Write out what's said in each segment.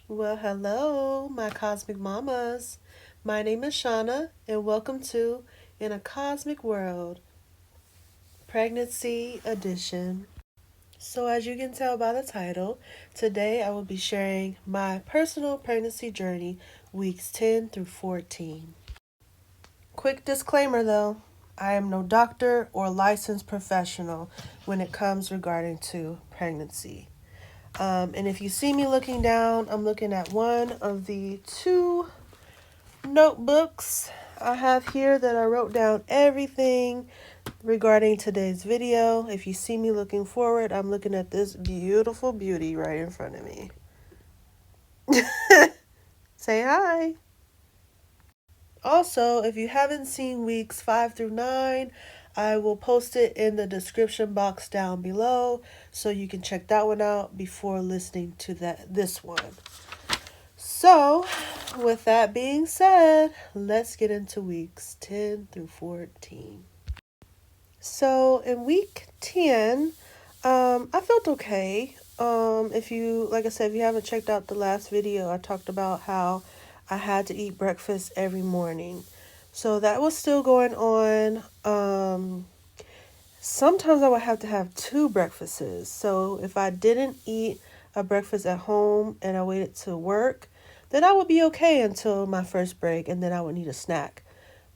Well, hello, my cosmic mamas. My name is Shauna, and welcome to In a Cosmic World, Pregnancy Edition. So, as you can tell by the title, today I will be sharing my personal pregnancy journey, weeks 10 through 14. Quick disclaimer though, I am no doctor or licensed professional when it comes regarding to pregnancy. And if you see me looking down, I'm looking at one of the two notebooks I have here that I wrote down everything regarding today's video. If you see me looking forward, I'm looking at this beautiful beauty right in front of me. Say hi. Also, if you haven't seen weeks 5 through 9, I will post it in the description box down below so you can check that one out before listening to this one. So, with that being said, let's get into weeks 10 through 14. So, in week 10, I felt okay. If you, like I said, if you haven't checked out the last video, I talked about how I had to eat breakfast every morning. So, that was still going on. Sometimes I would have to have two breakfasts. So, if I didn't eat a breakfast at home and I waited to work, then I would be okay until my first break, and then I would need a snack.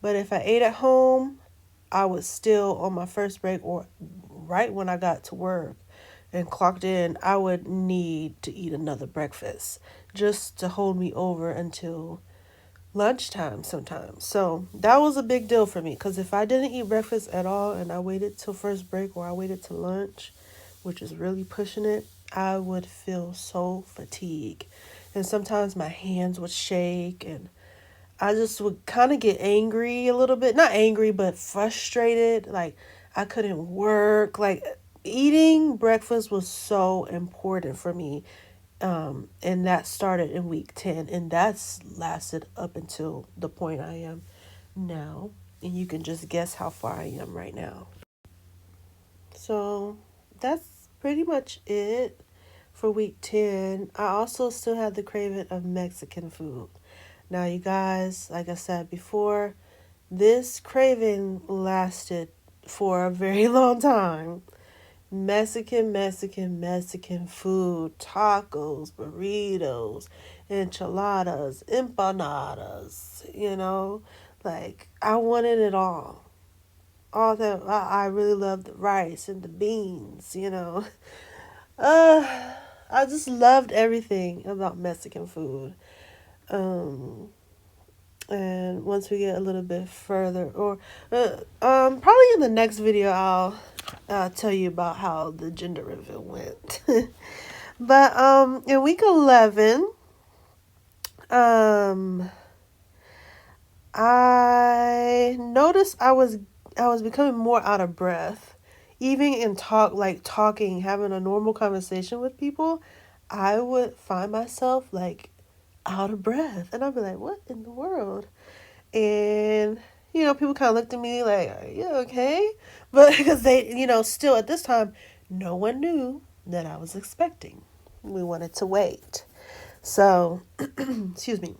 But if I ate at home, I was still on my first break or right when I got to work and clocked in, I would need to eat another breakfast just to hold me over until lunchtime sometimes. So that was a big deal for me because if I didn't eat breakfast at all and I waited till first break or I waited till lunch, which is really pushing it, I would feel so fatigued. And sometimes my hands would shake and I just would kind of get angry a little bit. Not angry, but frustrated. Like I couldn't work. Like eating breakfast was so important for me. And that started in week 10. And that's lasted up until the point I am now. And you can just guess how far I am right now. So that's pretty much it for week 10. I also still had the craving of Mexican food. Now, you guys, like I said before, this craving lasted for a very long time. Mexican food, tacos, burritos, enchiladas, empanadas, like I wanted it all. All that I really loved the rice and the beans. Uh, I just loved everything about Mexican food. Um, and once we get a little bit further, or probably in the next video, I'll tell you about how the gender reveal went. But in week 11, um, I noticed I was becoming more out of breath, even in talking, having a normal conversation with people. I would find myself like out of breath, and I'd be like, "What in the world?" And, people kind of looked at me like, "Are you okay?" But because they, still at this time, no one knew that I was expecting. We wanted to wait. So, excuse me.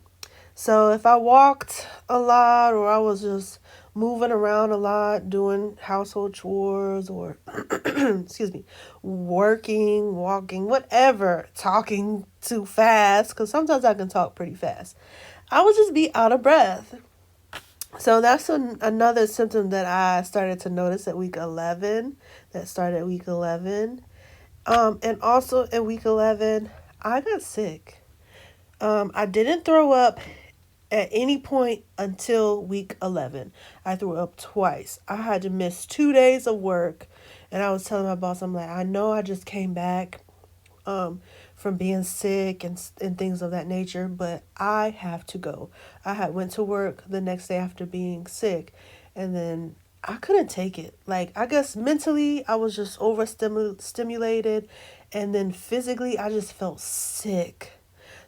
So if I walked a lot or I was just moving around a lot, doing household chores or, excuse me, working, walking, whatever, talking too fast, because sometimes I can talk pretty fast, I would just be out of breath. So that's another symptom that I started to notice at week 11. That started at week 11. And also at week 11, I got sick. I didn't throw up at any point until week 11. I threw up twice. I had to miss 2 days of work. And I was telling my boss, I'm like, I know I just came back from being sick and things of that nature, but I have to go. I had went to work the next day after being sick, and then I couldn't take it. Like, I guess mentally I was just overstimulated, and then physically I just felt sick.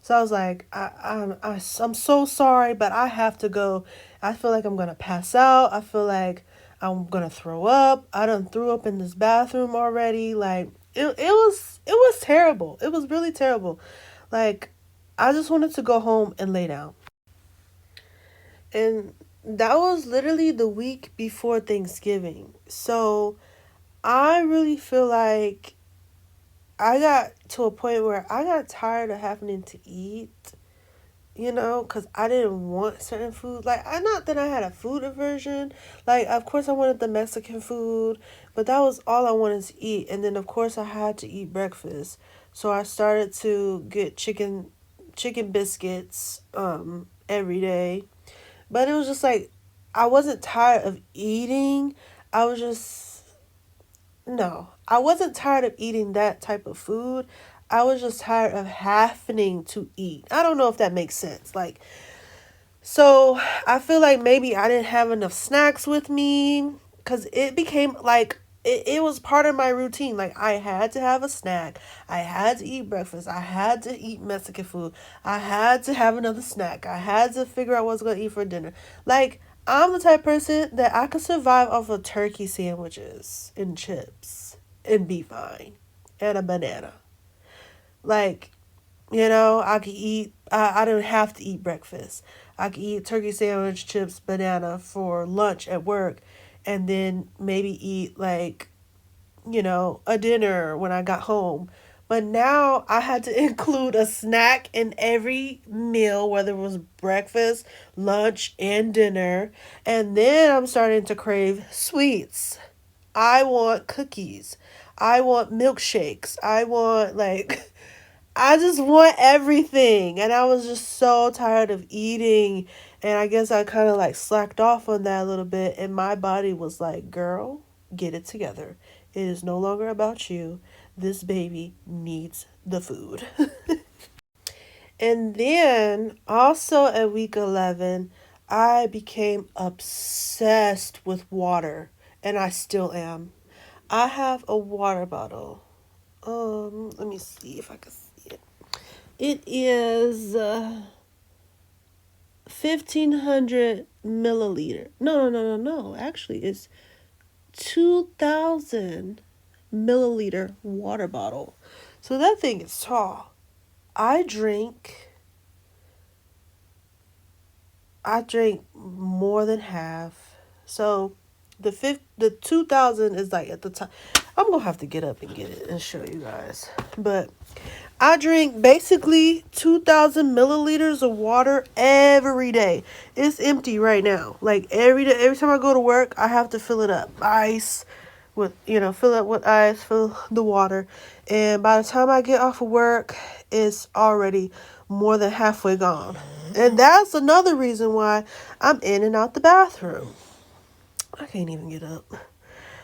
So I was like, I'm so sorry, but I have to go. I feel like I'm gonna pass out. I feel like I'm gonna throw up. I done threw up in this bathroom already. Like it was terrible. It was really terrible. Like I just wanted to go home and lay down. And that was literally the week before Thanksgiving. So I really feel like I got to a point where I got tired of having to eat, because I didn't want certain food. Like, I not that I had a food aversion. Like, of course, I wanted the Mexican food, but that was all I wanted to eat. And then, of course, I had to eat breakfast. So I started to get chicken biscuits every day. But it was just like I wasn't tired of eating. I was just no. I wasn't tired of eating that type of food. I was just tired of having to eat. I don't know if that makes sense. Like, so I feel like maybe I didn't have enough snacks with me because it became like it was part of my routine. Like, I had to have a snack. I had to eat breakfast. I had to eat Mexican food. I had to have another snack. I had to figure out what I was going to eat for dinner. Like, I'm the type of person that I could survive off of turkey sandwiches and chips and be fine and a banana. Like, I could eat, I don't have to eat breakfast. I could eat turkey sandwich, chips, banana for lunch at work, and then maybe eat, like, a dinner when I got home. But now I had to include a snack in every meal, whether it was breakfast, lunch, and dinner. And then I'm starting to crave sweets. I want cookies. I want milkshakes. I want, like, I just want everything. And I was just so tired of eating. And I guess I kind of like slacked off on that a little bit. And my body was like, girl, get it together. It is no longer about you. This baby needs the food. And then also at week 11, I became obsessed with water. And I still am. I have a water bottle. Let me see if I can see it. It is 1,500 milliliter. No. Actually, it's 2,000 milliliter water bottle. So that thing is tall. I drink more than half. So the 2,000 is like at the top. I'm gonna have to get up and get it and show you guys. But I drink basically 2,000 milliliters of water every day. It's empty right now. Like every day, every time I go to work, I have to fill it up. Fill it with ice, fill the water. And by the time I get off of work, it's already more than halfway gone. And that's another reason why I'm in and out the bathroom. I can't even get up.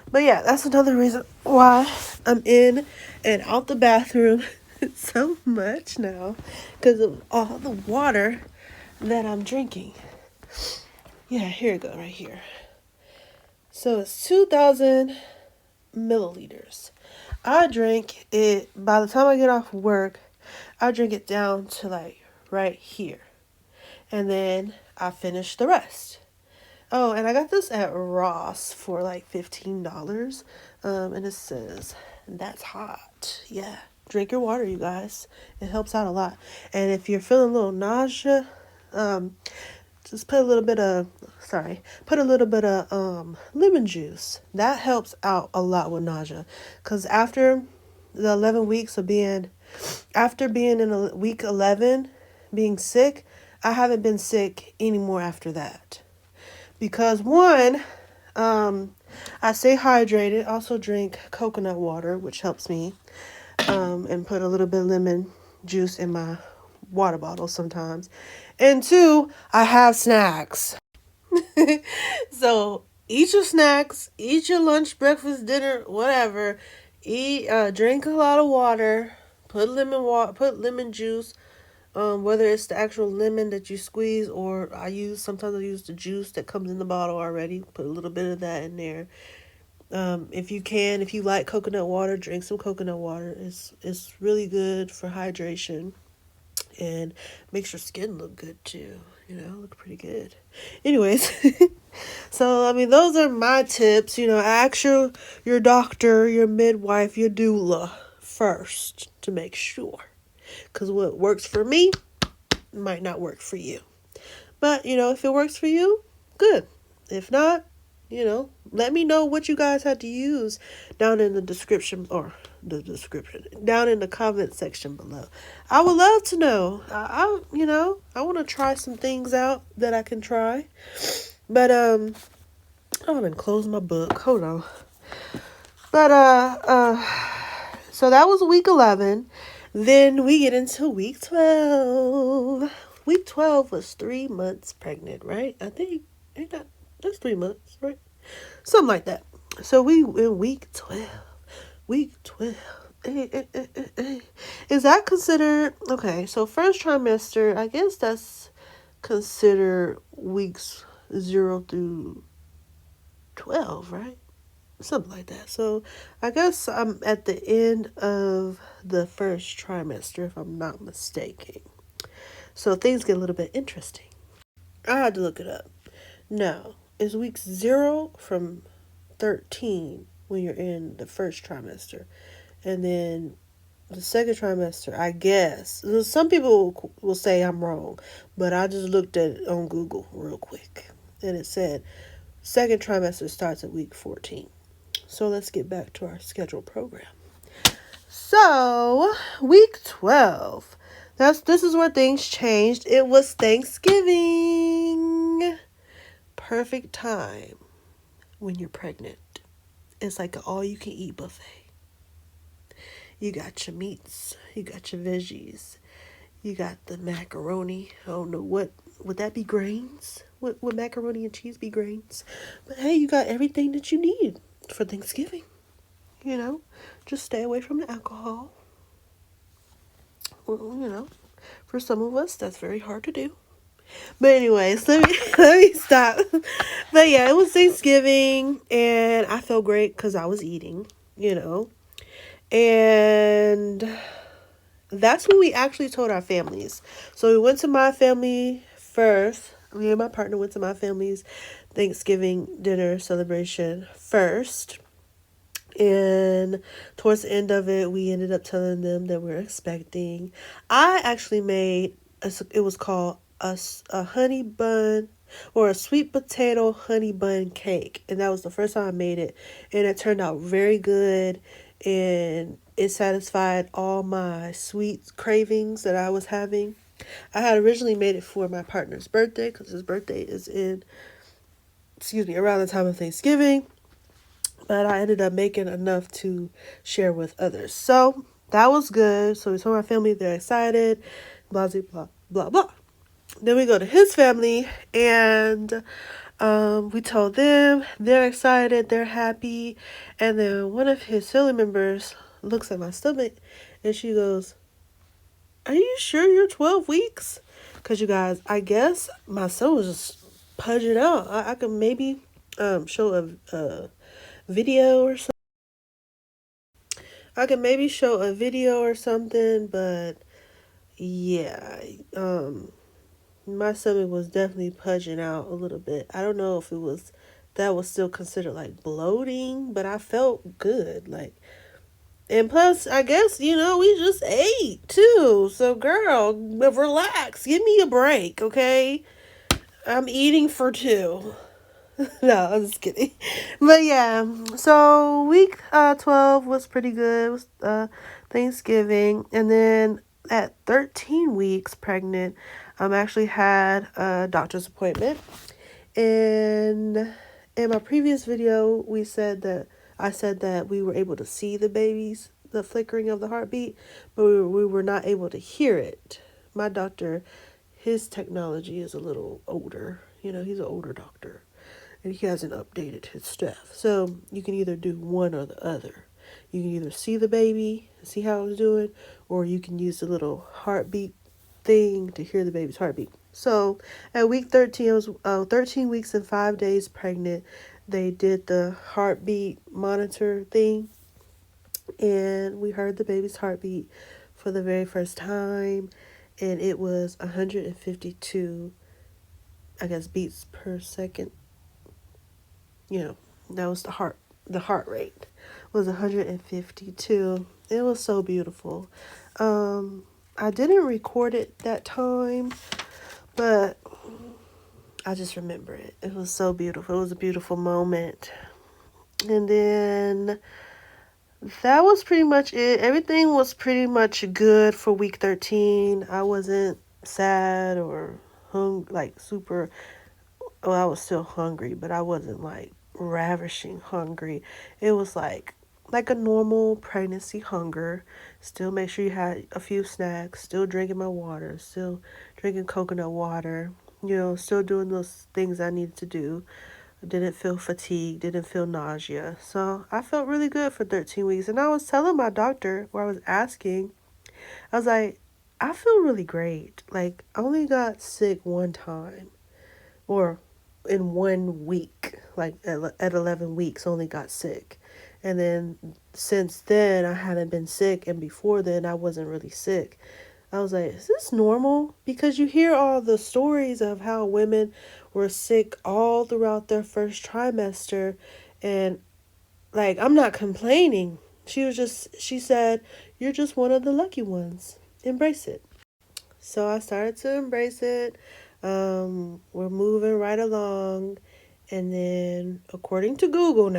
But yeah, that's another reason why I'm in and out the bathroom so much now, because of all the water that I'm drinking. Yeah, here we go, right here. So it's 2,000 milliliters. I drink it, by the time I get off work, I drink it down to like right here. And then I finish the rest. Oh, and I got this at Ross for like $15. And it says, that's hot. Yeah. Drink your water, you guys. It helps out a lot. And if you're feeling a little nausea, just put a little bit of lemon juice. That helps out a lot with nausea. Because after the 11 weeks of after being in week 11, being sick, I haven't been sick anymore after that. Because one, I stay hydrated. Also drink coconut water, which helps me. And put a little bit of lemon juice in my water bottle sometimes. And two, I have snacks. So eat your snacks, eat your lunch, breakfast, dinner, whatever. Drink a lot of water. Put lemon juice. Whether it's the actual lemon that you squeeze, or sometimes I use the juice that comes in the bottle already. Put a little bit of that in there. If you like coconut water, drink some coconut water. It's really good for hydration and makes your skin look good too. Look pretty good. Anyways, so I mean, those are my tips. Ask your doctor, your midwife, your doula first to make sure. Because what works for me might not work for you. But, if it works for you, good. If not, let me know what you guys had to use down in the description, down in the comment section below. I would love to know. I want to try some things out that I can try. But, I'm going to close my book. Hold on. But, so that was week 11. Then we get into week 12. Week 12 was 3 months pregnant, right? I think, that's 3 months, right? Something like that. So we in week 12. Week 12. Is that considered, okay, so first trimester, I guess that's considered weeks 0 through 12, right? Something like that. So I guess I'm at the end of the first trimester, if I'm not mistaken. So things get a little bit interesting. I had to look it up. No, it's weeks 0 from 13 when you're in the first trimester. And then the second trimester, I guess. Some people will say I'm wrong, but I just looked at it on Google real quick. And it said second trimester starts at week 14. So let's get back to our scheduled program. So, week 12. This is where things changed. It was Thanksgiving. Perfect time when you're pregnant. It's like an all-you-can-eat buffet. You got your meats. You got your veggies. You got the macaroni. I don't know would that be grains? Would macaroni and cheese be grains? But hey, you got everything that you need for Thanksgiving. Just stay away from the alcohol. Well, for some of us, that's very hard to do. But anyways, let me stop. But yeah, it was Thanksgiving, and I felt great because I was eating, And that's when we actually told our families. So we went to my family first. Me and my partner went to my family's Thanksgiving dinner celebration first. And towards the end of it, we ended up telling them that we're expecting. I actually made, it was called a honey bun or a sweet potato honey bun cake. And that was the first time I made it. And it turned out very good. And it satisfied all my sweet cravings that I was having. I had originally made it for my partner's birthday because his birthday is around the time of Thanksgiving. But I ended up making enough to share with others. So that was good. So we told my family they're excited. Blah, blah, blah, blah, blah. Then we go to his family and we told them they're excited. They're happy. And then one of his family members looks at my stomach and she goes, "Are you sure you're 12 weeks? Because you guys, I guess my son was just pudging out. I could maybe show a video or something. I can maybe show a video or something, but yeah, my stomach was definitely pudging out a little bit. I don't know if that was still considered like bloating, but I felt good. And plus, I guess, we just ate too. So girl, relax. Give me a break, okay? I'm eating for 2. No, I'm just kidding. But yeah, so week 12 was pretty good. It was Thanksgiving. And then at 13 weeks pregnant, actually had a doctor's appointment. And in my previous video, I said that we were able to see the flickering of the heartbeat, but we were not able to hear it. My doctor, his technology is a little older. He's an older doctor. And he hasn't updated his stuff. So you can either do one or the other. You can either see the baby, see how it's doing, or you can use the little heartbeat thing to hear the baby's heartbeat. So at week 13, I was 13 weeks and 5 days pregnant. They did the heartbeat monitor thing, and we heard the baby's heartbeat for the very first time, and it was 152, I guess, beats per second. That was the heart rate was 152. It was so beautiful. I I didn't record it that time, but I just remember it. It was so beautiful. It was a beautiful moment. And then that was pretty much it. Everything was pretty much good for week 13. I wasn't sad or like super. Well, I was still hungry, but I wasn't like ravishing hungry. It was like a normal pregnancy hunger. Still make sure you had a few snacks. Still drinking my water. Still drinking coconut water. You know, still doing those things I needed to do. Didn't feel fatigue, didn't feel nausea. So I felt really good for 13 weeks. And I was telling my doctor, where I was asking, I was like, I feel really great. Like, I only got sick one time, or in 1 week, like at 11 weeks, only got sick. And then since then, I hadn't been sick. And before then, I wasn't really sick. I was like, is this normal? Because you hear all the stories of how women were sick all throughout their first trimester. And like, I'm not complaining. She said, you're just one of the lucky ones. Embrace it. So I started to embrace it. We're moving right along. And then, according to Google,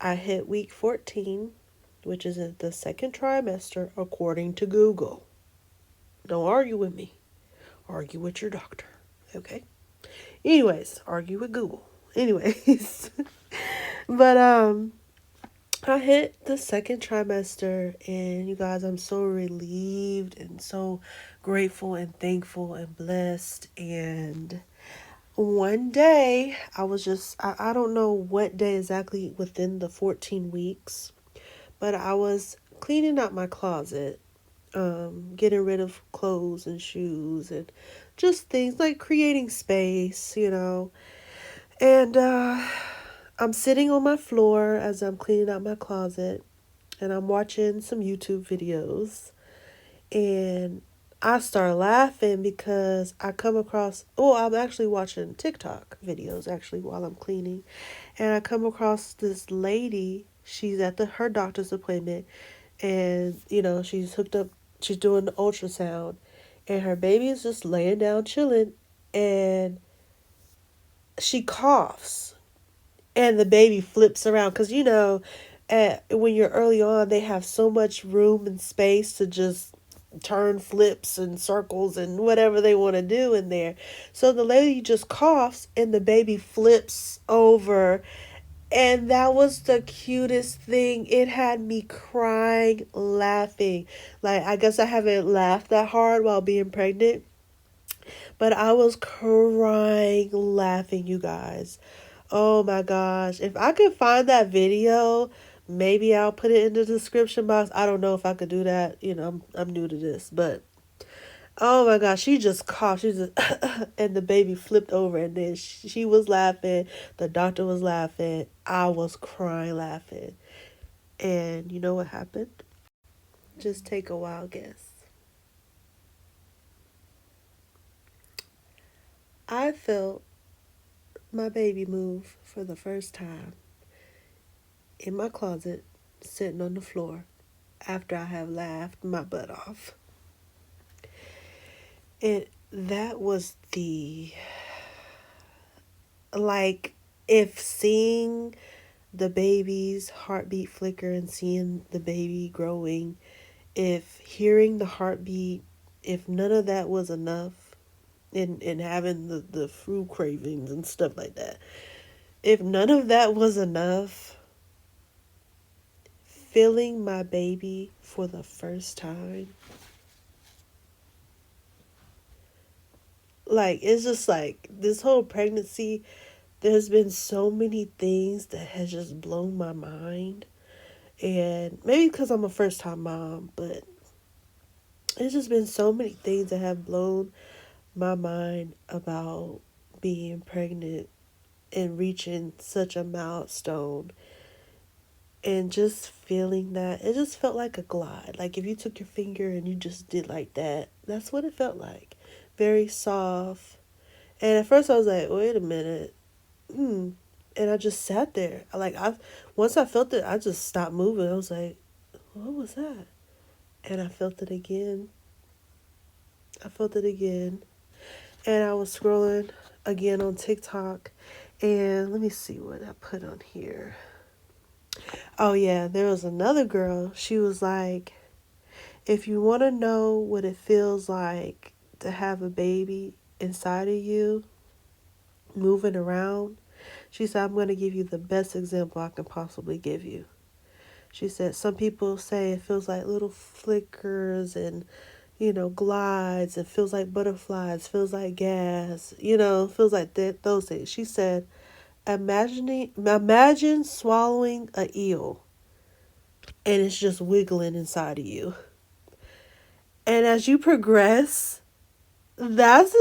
I hit week 14, which is in the second trimester, according to Google. Don't argue with me. Argue with your doctor. Okay? Anyways, argue with Google. Anyways. But I hit the second trimester, and you guys, I'm so relieved and so grateful and thankful and blessed. And one day I don't know what day exactly within the 14 weeks, but I was cleaning out my closet, getting rid of clothes and shoes and just things like creating space, you know. And I'm sitting on my floor as I'm cleaning out my closet, and I'm watching some YouTube videos, and I start laughing because I come across, I'm actually watching TikTok videos actually while I'm cleaning, and I come across this lady. She's at her doctor's appointment, and you know, she's doing the ultrasound, and her baby is just laying down chilling, and she coughs, and the baby flips around because you know, when you're early on, they have so much room and space to just turn flips and circles and whatever they want to do in there. So the lady just coughs and the baby flips over. And that was the cutest thing. It had me crying, laughing. Like, I guess I haven't laughed that hard while being pregnant, but I was crying, laughing, you guys. Oh my gosh. If I could find that video, maybe I'll put it in the description box. I don't know if I could do that. You know, I'm new to this, but oh my gosh, she just coughed. She just and the baby flipped over, and then she was laughing. The doctor was laughing. I was crying laughing. And you know what happened? Just take a wild guess. I felt my baby move for the first time in my closet, sitting on the floor after I have laughed my butt off. And that was like, if seeing the baby's heartbeat flicker and seeing the baby growing, if hearing the heartbeat, if none of that was enough, and having the food cravings and stuff like that, if none of that was enough, feeling my baby for the first time, like, it's just like this whole pregnancy, there's been so many things that has just blown my mind. And maybe because I'm a first time mom, but it's just been so many things that have blown my mind about being pregnant and reaching such a milestone, and just feeling that it just felt like a glide. Like if you took your finger and you just did like that, that's what it felt like. Very soft. And at first I was like, wait a minute. And I just sat there. Once I felt it, I just stopped moving. I was like, what was that? And I felt it again. I felt it again. And I was scrolling again on TikTok. And let me see what I put on here. Oh, yeah, there was another girl. She was like, if you want to know what it feels like to have a baby inside of you, moving around, she said, I'm going to give you the best example I can possibly give you. She said, some people say it feels like little flickers and, glides. It feels like butterflies, feels like gas, feels like those things. She said, imagine swallowing a eel and it's just wiggling inside of you. And as you progress, that's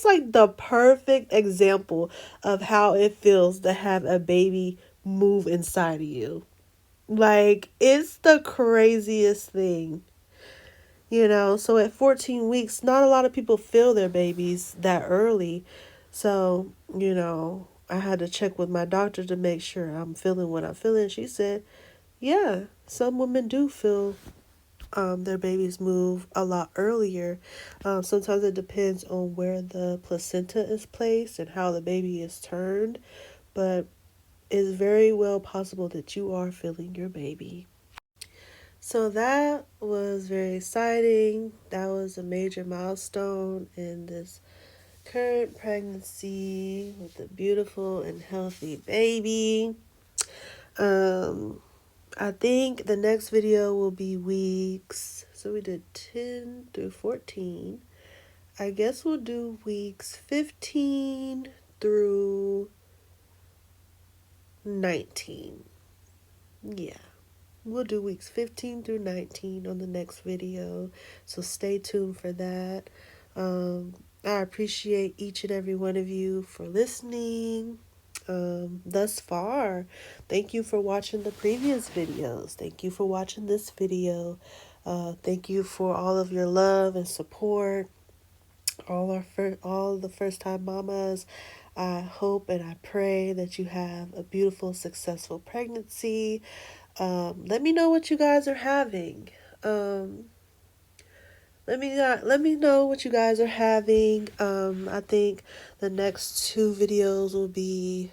like the perfect example of how it feels to have a baby move inside of you. Like, it's the craziest thing. So at 14 weeks, not a lot of people feel their babies that early. So, I had to check with my doctor to make sure I'm feeling what I'm feeling. She said, yeah, some women do feel their babies move a lot earlier. Sometimes it depends on where the placenta is placed and how the baby is turned, but it's very well possible that you are feeling your baby. So that was very exciting. That was a major milestone in this current pregnancy with a beautiful and healthy baby. I think the next video will be weeks. So we did 10 through 14. I guess we'll do weeks 15 through 19. Yeah. We'll do weeks 15 through 19 on the next video. So stay tuned for that. I appreciate each and every one of you for listening thus far. Thank you for watching the previous videos. Thank you for watching this video. Thank you for all of your love and support. All the first time mamas. I hope and I pray that you have a beautiful, successful pregnancy. Let me know what you guys are having. Let me know what you guys are having. I think the next two videos will be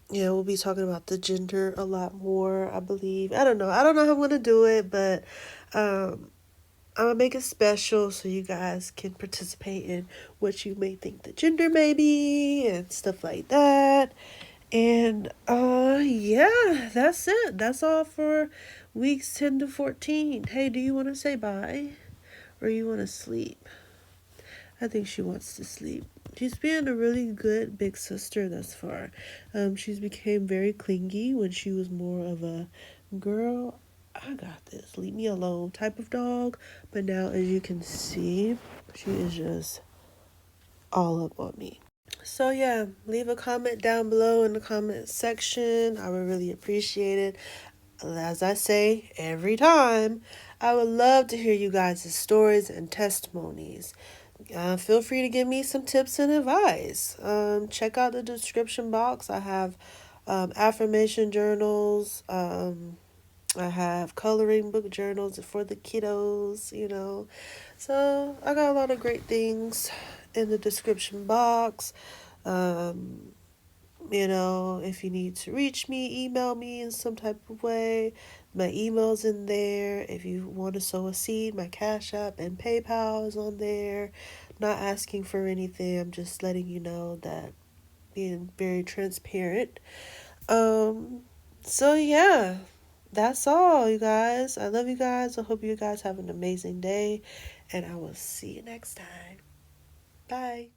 we'll be talking about the gender a lot more, I believe. I don't know. I don't know how I'm gonna do it, but I'm gonna make it special so you guys can participate in what you may think the gender may be and stuff like that. And yeah, that's it. That's all for weeks 10 to 14. Hey, do you want to say bye? Or you want to sleep? I think she wants to sleep. She's been a really good big sister thus far. She's became very clingy when she was more of a girl, I got this, leave me alone type of dog. But now, as you can see, she is just all up on me. So yeah, leave a comment down below in the comment section. I would really appreciate it. As I say every time, I would love to hear you guys' stories and testimonies. Feel free to give me some tips and advice. Check out the description box. I have affirmation journals. I have coloring book journals for the kiddos. So I got a lot of great things in the description box. If you need to reach me, email me in some type of way. My email's in there. If you want to sow a seed, my Cash App and PayPal is on there. Not asking for anything. I'm just letting you know that, being very transparent. So yeah, that's all, you guys. I love you guys. I hope you guys have an amazing day, and I will see you next time. Bye.